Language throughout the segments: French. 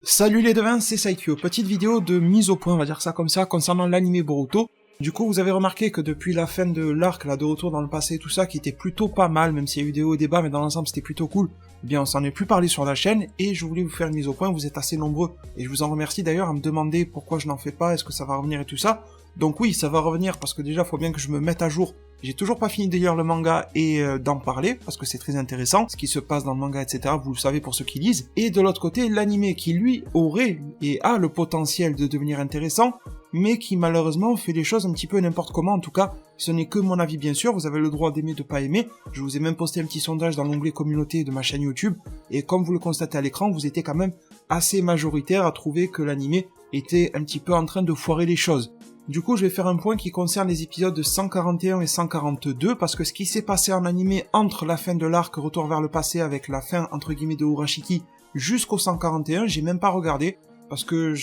Salut les devins, c'est Saikyo. Petite vidéo de mise au point, on va dire ça comme ça, concernant l'anime Boruto. Du coup, vous avez remarqué que depuis la fin de l'arc, là, de retour dans le passé, tout ça, qui était plutôt pas mal, même s'il y a eu des hauts et des bas, mais dans l'ensemble, c'était plutôt cool. Eh bien, on s'en est plus parlé sur la chaîne, et je voulais vous faire une mise au point, vous êtes assez nombreux. Et je vous en remercie d'ailleurs à me demander pourquoi je n'en fais pas, est-ce que ça va revenir et tout ça. Donc oui, ça va revenir, parce que déjà, faut bien que je me mette à jour. J'ai toujours pas fini de lire le manga et d'en parler, parce que c'est très intéressant, ce qui se passe dans le manga, etc., vous le savez pour ceux qui lisent. Et de l'autre côté, l'anime qui, lui, aurait et a le potentiel de devenir intéressant, mais qui malheureusement fait les choses un petit peu n'importe comment. En tout cas, ce n'est que mon avis bien sûr, vous avez le droit d'aimer, de pas aimer. Je vous ai même posté un petit sondage dans l'onglet communauté de ma chaîne YouTube, et comme vous le constatez à l'écran, vous étiez quand même assez majoritaire à trouver que l'anime était un petit peu en train de foirer les choses. Du coup, je vais faire un point qui concerne les épisodes 141 et 142, parce que ce qui s'est passé en animé entre la fin de l'arc Retour vers le passé avec la fin entre guillemets de Urashiki jusqu'au 141, j'ai même pas regardé, parce que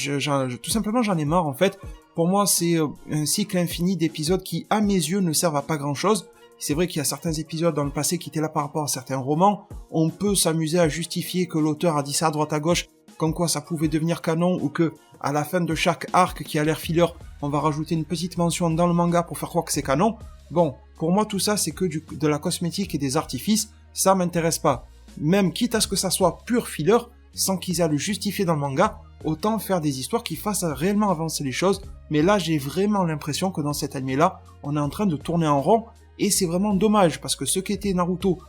tout simplement j'en ai marre en fait. Pour moi, c'est un cycle infini d'épisodes qui, à mes yeux, ne servent à pas grand chose. C'est vrai qu'il y a certains épisodes dans le passé qui étaient là par rapport à certains romans. On peut s'amuser à justifier que l'auteur a dit ça à droite à gauche, comme quoi ça pouvait devenir canon, ou que, à la fin de chaque arc qui a l'air filler, on va rajouter une petite mention dans le manga pour faire croire que c'est canon. Bon, pour moi tout ça c'est que de la cosmétique et des artifices, ça m'intéresse pas. Même quitte à ce que ça soit pur filler, sans qu'ils aient à le justifier dans le manga, autant faire des histoires qui fassent réellement avancer les choses. Mais là j'ai vraiment l'impression que dans cet anime-là, on est en train de tourner en rond, et c'est vraiment dommage, parce que ce qu'était Naruto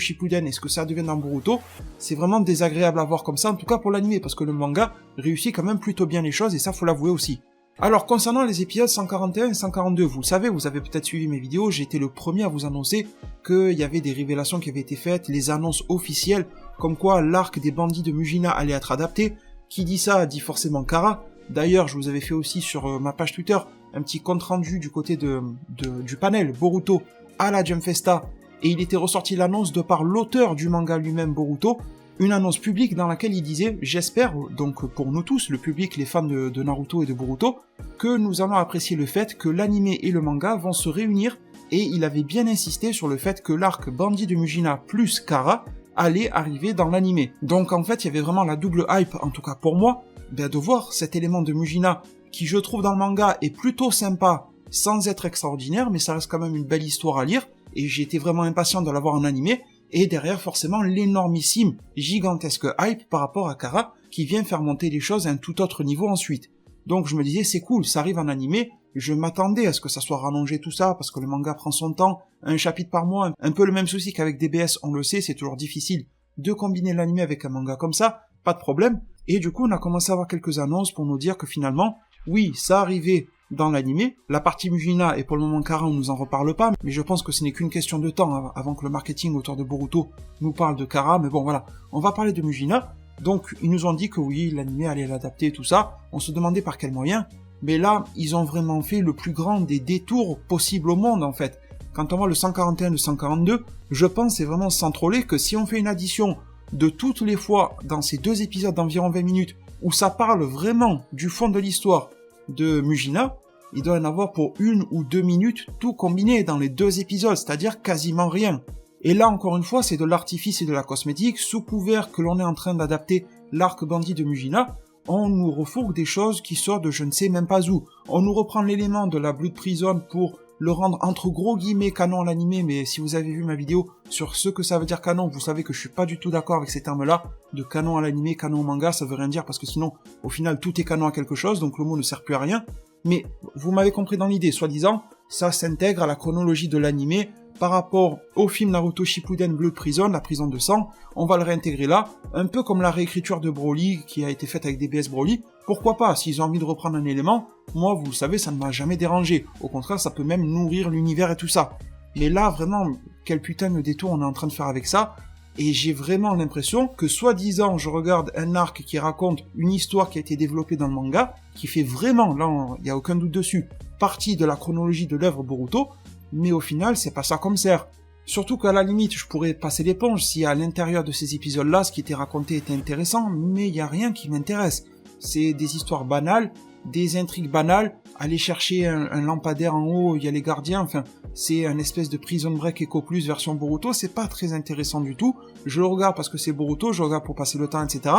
Shippuden et ce que ça devient dans Boruto, c'est vraiment désagréable à voir comme ça, en tout cas pour l'anime, parce que le manga réussit quand même plutôt bien les choses, et ça faut l'avouer aussi. Alors concernant les épisodes 141 et 142, vous le savez, vous avez peut-être suivi mes vidéos, j'ai été le premier à vous annoncer qu'il y avait des révélations qui avaient été faites, les annonces officielles, comme quoi l'arc des bandits de Mujina allait être adapté. Qui dit ça dit forcément Kara. D'ailleurs, je vous avais fait aussi sur ma page Twitter un petit compte rendu du côté du panel Boruto à la Jump Festa, et il était ressorti l'annonce de par l'auteur du manga lui-même Boruto, une annonce publique dans laquelle il disait « J'espère, donc pour nous tous, le public, les fans de Naruto et de Boruto, que nous allons apprécier le fait que l'anime et le manga vont se réunir », et il avait bien insisté sur le fait que l'arc Bandit de Mujina plus Kara allait arriver dans l'anime. Donc en fait, il y avait vraiment la double hype, en tout cas pour moi, de voir cet élément de Mujina, qui je trouve dans le manga est plutôt sympa, sans être extraordinaire, mais ça reste quand même une belle histoire à lire, et j'étais vraiment impatient de l'avoir en animé, et derrière forcément l'énormissime, gigantesque hype par rapport à Kara, qui vient faire monter les choses à un tout autre niveau ensuite. Donc je me disais c'est cool, ça arrive en animé, je m'attendais à ce que ça soit rallongé tout ça, parce que le manga prend son temps, un chapitre par mois, un peu le même souci qu'avec DBS, on le sait, c'est toujours difficile de combiner l'anime avec un manga comme ça, pas de problème, et du coup on a commencé à avoir quelques annonces pour nous dire que finalement, oui, ça arrivait dans l'anime, la partie Mujina et pour le moment Kara on nous en reparle pas, mais je pense que ce n'est qu'une question de temps avant que le marketing autour de Boruto nous parle de Kara, mais bon voilà, on va parler de Mujina. Donc ils nous ont dit que oui, l'anime allait l'adapter et tout ça, on se demandait par quels moyens, mais là ils ont vraiment fait le plus grand des détours possibles au monde en fait. Quand on voit le 141 et le 142, je pense c'est vraiment sans troller que si on fait une addition de toutes les fois dans ces deux épisodes d'environ 20 minutes où ça parle vraiment du fond de l'histoire de Mujina, il doit y en avoir pour 1 ou 2 minutes tout combiné dans les deux épisodes, c'est-à-dire quasiment rien. Et là encore une fois c'est de l'artifice et de la cosmétique, sous couvert que l'on est en train d'adapter l'arc bandit de Mujina, on nous refourgue des choses qui sortent de je ne sais même pas où. On nous reprend l'élément de la Blood Prison pour le rendre entre gros guillemets canon à l'animé, mais si vous avez vu ma vidéo sur ce que ça veut dire canon, vous savez que je suis pas du tout d'accord avec ces termes-là, de canon à l'animé, canon au manga, ça veut rien dire parce que sinon, au final, tout est canon à quelque chose, donc le mot ne sert plus à rien. Mais vous m'avez compris dans l'idée, soi-disant, ça s'intègre à la chronologie de l'animé par rapport au film Naruto Shippuden Blood Prison, la prison de sang, on va le réintégrer là, un peu comme la réécriture de Broly qui a été faite avec DBS Broly. Pourquoi pas, s'ils ont envie de reprendre un élément, moi vous le savez, ça ne m'a jamais dérangé, au contraire ça peut même nourrir l'univers et tout ça. Mais là vraiment, quel putain de détour on est en train de faire avec ça, et j'ai vraiment l'impression que soi-disant je regarde un arc qui raconte une histoire qui a été développée dans le manga, qui fait vraiment, là il n'y a aucun doute dessus, partie de la chronologie de l'œuvre Boruto, mais au final c'est pas ça qu'on me sert. Surtout qu'à la limite je pourrais passer l'éponge si à l'intérieur de ces épisodes-là ce qui était raconté était intéressant, mais il y a rien qui m'intéresse. C'est des histoires banales, des intrigues banales, aller chercher un lampadaire en haut, il y a les gardiens, enfin c'est un espèce de Prison Break Echo Plus version Boruto, c'est pas très intéressant du tout. Je le regarde parce que c'est Boruto, je le regarde pour passer le temps, etc.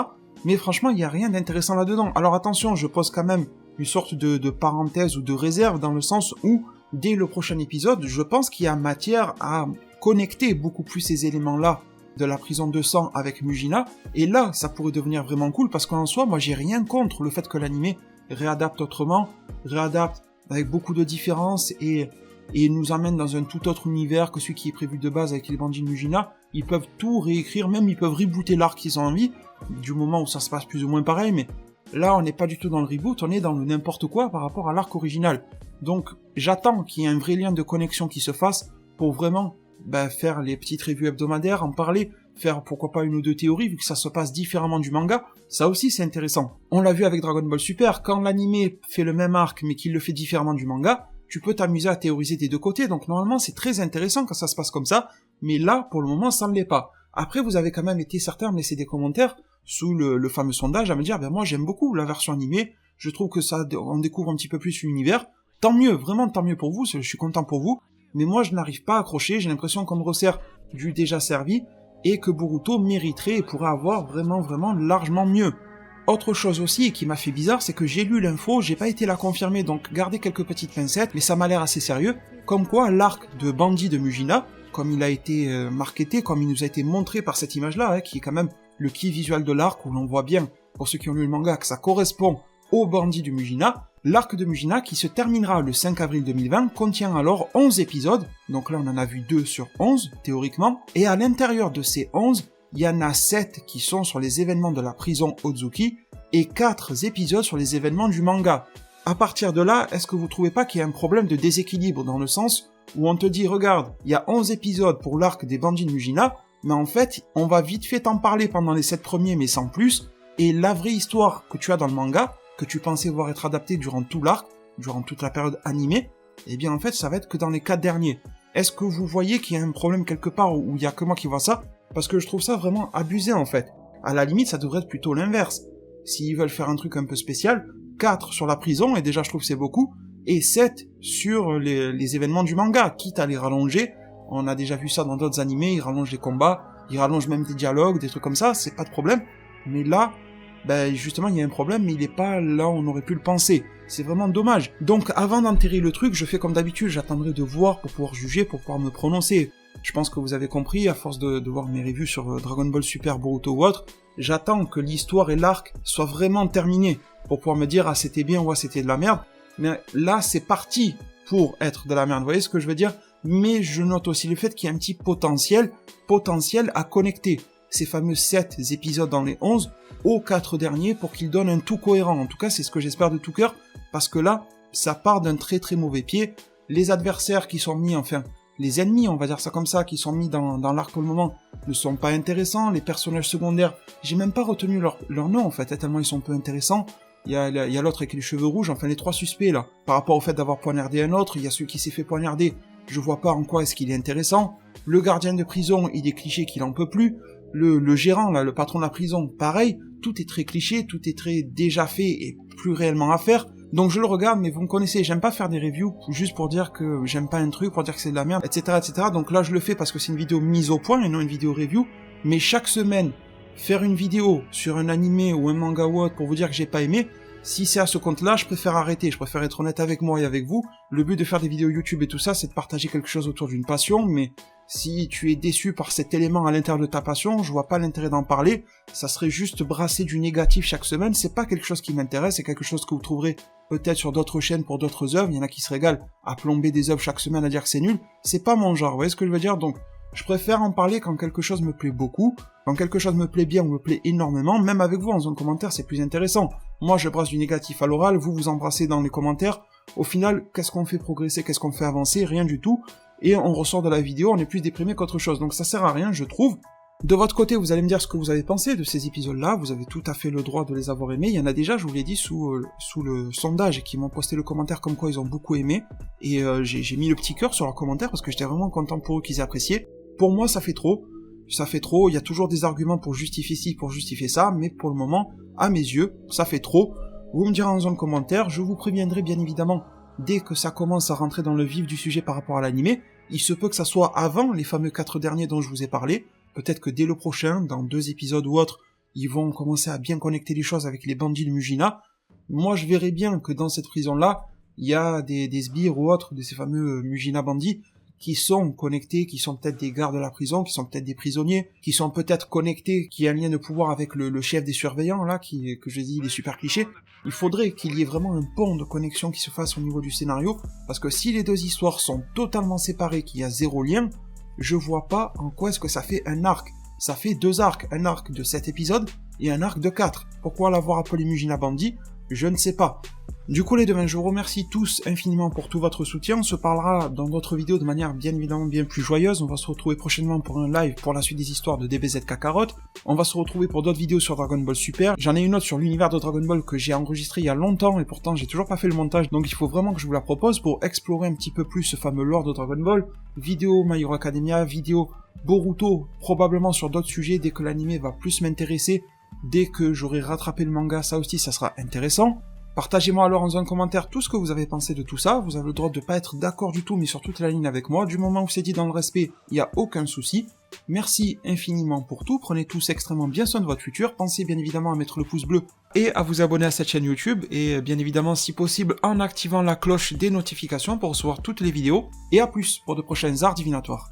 mais franchement, il y a rien d'intéressant là-dedans. Alors attention, je pose quand même une sorte de parenthèse ou de réserve dans le sens où, dès le prochain épisode, je pense qu'il y a matière à connecter beaucoup plus ces éléments-là de la prison de sang avec Mujina, et là, ça pourrait devenir vraiment cool, parce qu'en soi, moi, j'ai rien contre le fait que l'animé réadapte autrement, réadapte avec beaucoup de différences, et nous emmène dans un tout autre univers que celui qui est prévu de base avec les bandits de Mujina. Ils peuvent tout réécrire, même ils peuvent rebooter l'arc s'ils ont envie, du moment où ça se passe plus ou moins pareil, mais là on n'est pas du tout dans le reboot, on est dans le n'importe quoi par rapport à l'arc original. Donc j'attends qu'il y ait un vrai lien de connexion qui se fasse pour vraiment faire les petites reviews hebdomadaires, en parler, faire pourquoi pas une ou deux théories, vu que ça se passe différemment du manga, ça aussi c'est intéressant. On l'a vu avec Dragon Ball Super, quand l'animé fait le même arc mais qu'il le fait différemment du manga, tu peux t'amuser à théoriser des deux côtés, donc normalement c'est très intéressant quand ça se passe comme ça, mais là, pour le moment, ça ne l'est pas. Après, vous avez quand même été certains à me laisser des commentaires sous le fameux sondage, à me dire, moi j'aime beaucoup la version animée, je trouve que ça, on découvre un petit peu plus l'univers, tant mieux, vraiment tant mieux pour vous, je suis content pour vous, mais moi je n'arrive pas à accrocher, j'ai l'impression qu'on me resserre du déjà servi, et que Boruto mériterait et pourrait avoir vraiment largement mieux. Autre chose aussi, et qui m'a fait bizarre, c'est que j'ai lu l'info, j'ai pas été la confirmer, donc gardez quelques petites pincettes, mais ça m'a l'air assez sérieux, comme quoi l'arc de bandit de Mujina, comme il a été marketé, comme il nous a été montré par cette image-là, qui est quand même le key visuel de l'arc, où l'on voit bien, pour ceux qui ont lu le manga, que ça correspond au bandit de Mujina. L'arc de Mujina, qui se terminera le 5 avril 2020, contient alors 11 épisodes, donc là on en a vu 2 sur 11, théoriquement, et à l'intérieur de ces 11, il y en a 7 qui sont sur les événements de la prison Ozuki, et 4 épisodes sur les événements du manga. À partir de là, est-ce que vous trouvez pas qu'il y a un problème de déséquilibre, dans le sens où on te dit, regarde, il y a 11 épisodes pour l'arc des bandits de Mujina, mais en fait, on va vite fait t'en parler pendant les 7 premiers, mais sans plus, et la vraie histoire que tu as dans le manga, que tu pensais voir être adaptée durant tout l'arc, durant toute la période animée, eh bien en fait, ça va être que dans les 4 derniers. Est-ce que vous voyez qu'il y a un problème quelque part où il y a que moi qui vois ça? Parce que je trouve ça vraiment abusé en fait. À la limite, ça devrait être plutôt l'inverse. S'ils veulent faire un truc un peu spécial, 4 sur la prison, et déjà je trouve que c'est beaucoup, et 7 sur les événements du manga, quitte à les rallonger. On a déjà vu ça dans d'autres animés, ils rallongent les combats, ils rallongent même des dialogues, des trucs comme ça, c'est pas de problème. Mais là, justement, il y a un problème, mais il est pas là où on aurait pu le penser. C'est vraiment dommage. Donc, avant d'enterrer le truc, je fais comme d'habitude, j'attendrai de voir pour pouvoir juger, pour pouvoir me prononcer. Je pense que vous avez compris, à force de voir mes reviews sur Dragon Ball Super, Boruto ou autre, j'attends que l'histoire et l'arc soient vraiment terminés, pour pouvoir me dire, ah c'était bien ou ah c'était de la merde. Mais là, c'est parti pour être de la merde, vous voyez ce que je veux dire? Mais je note aussi le fait qu'il y a un petit potentiel à connecter ces fameux 7 épisodes dans les 11 aux 4 derniers pour qu'ils donnent un tout cohérent. En tout cas, c'est ce que j'espère de tout cœur, parce que là, ça part d'un très mauvais pied. Les adversaires qui sont mis, enfin, les ennemis, on va dire ça comme ça, qui sont mis dans l'arc pour le moment, ne sont pas intéressants. Les personnages secondaires, j'ai même pas retenu leur nom en fait, tellement ils sont peu intéressants. Il y a l'autre avec les cheveux rouges, enfin les 3 suspects là. Par rapport au fait d'avoir poignardé un autre, il y a celui qui s'est fait poignarder, je vois pas en quoi est-ce qu'il est intéressant. Le gardien de prison, il est cliché qu'il en peut plus. Le gérant là, le patron de la prison, pareil, tout est très cliché, tout est très déjà fait et plus réellement à faire. Donc je le regarde, mais vous me connaissez, j'aime pas faire des reviews juste pour dire que j'aime pas un truc, pour dire que c'est de la merde, etc. Donc là je le fais parce que c'est une vidéo mise au point et non une vidéo review. Mais chaque semaine, faire une vidéo sur un animé ou un manga ou autre pour vous dire que j'ai pas aimé, si c'est à ce compte-là, je préfère arrêter, je préfère être honnête avec moi et avec vous. Le but de faire des vidéos YouTube et tout ça, c'est de partager quelque chose autour d'une passion, mais si tu es déçu par cet élément à l'intérieur de ta passion, je vois pas l'intérêt d'en parler, ça serait juste brasser du négatif chaque semaine, c'est pas quelque chose qui m'intéresse, c'est quelque chose que vous trouverez peut-être sur d'autres chaînes pour d'autres œuvres, il y en a qui se régalent à plomber des œuvres chaque semaine à dire que c'est nul, c'est pas mon genre, vous voyez ce que je veux dire? Donc, je préfère en parler quand quelque chose me plaît beaucoup, quand quelque chose me plaît bien ou me plaît énormément, même avec vous en zone commentaire, c'est plus intéressant. Moi, je brasse du négatif à l'oral, vous embrassez dans les commentaires. Au final, qu'est-ce qu'on fait progresser, qu'est-ce qu'on fait avancer? Rien du tout. Et on ressort de la vidéo, on est plus déprimé qu'autre chose. Donc ça sert à rien, je trouve. De votre côté, vous allez me dire ce que vous avez pensé de ces épisodes-là, vous avez tout à fait le droit de les avoir aimés. Il y en a déjà, je vous l'ai dit, sous le sondage, qui m'ont posté le commentaire comme quoi ils ont beaucoup aimé. Et j'ai mis le petit cœur sur leurs commentaires parce que j'étais vraiment content pour eux qu'ils aient apprécié. Pour moi, ça fait trop, il y a toujours des arguments pour justifier ci, pour justifier ça, mais pour le moment, à mes yeux, ça fait trop. Vous me direz en zone commentaire, je vous préviendrai bien évidemment, dès que ça commence à rentrer dans le vif du sujet par rapport à l'animé, il se peut que ça soit avant les fameux 4 derniers dont je vous ai parlé, peut-être que dès le prochain, dans 2 épisodes ou autre, ils vont commencer à bien connecter les choses avec les bandits de Mujina. Moi, je verrais bien que dans cette prison-là, il y a des sbires ou autres de ces fameux Mujina bandits qui sont connectés, qui sont peut-être des gardes de la prison, qui sont peut-être des prisonniers, qui sont peut-être connectés, qui a un lien de pouvoir avec le chef des surveillants, là, que je dis, il est super cliché. Il faudrait qu'il y ait vraiment un pont de connexion qui se fasse au niveau du scénario, parce que si les deux histoires sont totalement séparées, qu'il y a zéro lien, je vois pas en quoi est-ce que ça fait un arc. Ça fait 2 arcs, un arc de 7 épisodes et un arc de 4. Pourquoi l'avoir appelé Mujina Bandit? Je ne sais pas. Du coup les devins, je vous remercie tous infiniment pour tout votre soutien, on se parlera dans d'autres vidéos de manière bien évidemment bien plus joyeuse, on va se retrouver prochainement pour un live pour la suite des histoires de DBZ Kakarot, on va se retrouver pour d'autres vidéos sur Dragon Ball Super, j'en ai une autre sur l'univers de Dragon Ball que j'ai enregistré il y a longtemps et pourtant j'ai toujours pas fait le montage, donc il faut vraiment que je vous la propose pour explorer un petit peu plus ce fameux lore de Dragon Ball, vidéo My Hero Academia, vidéo Boruto, probablement sur d'autres sujets dès que l'anime va plus m'intéresser, dès que j'aurai rattrapé le manga, ça aussi ça sera intéressant. Partagez-moi alors dans un commentaire tout ce que vous avez pensé de tout ça, vous avez le droit de pas être d'accord du tout mais sur toute la ligne avec moi, du moment où c'est dit dans le respect, il n'y a aucun souci. Merci infiniment pour tout, prenez tous extrêmement bien soin de votre futur, pensez bien évidemment à mettre le pouce bleu et à vous abonner à cette chaîne YouTube, et bien évidemment si possible en activant la cloche des notifications pour recevoir toutes les vidéos, et à plus pour de prochains arts divinatoires.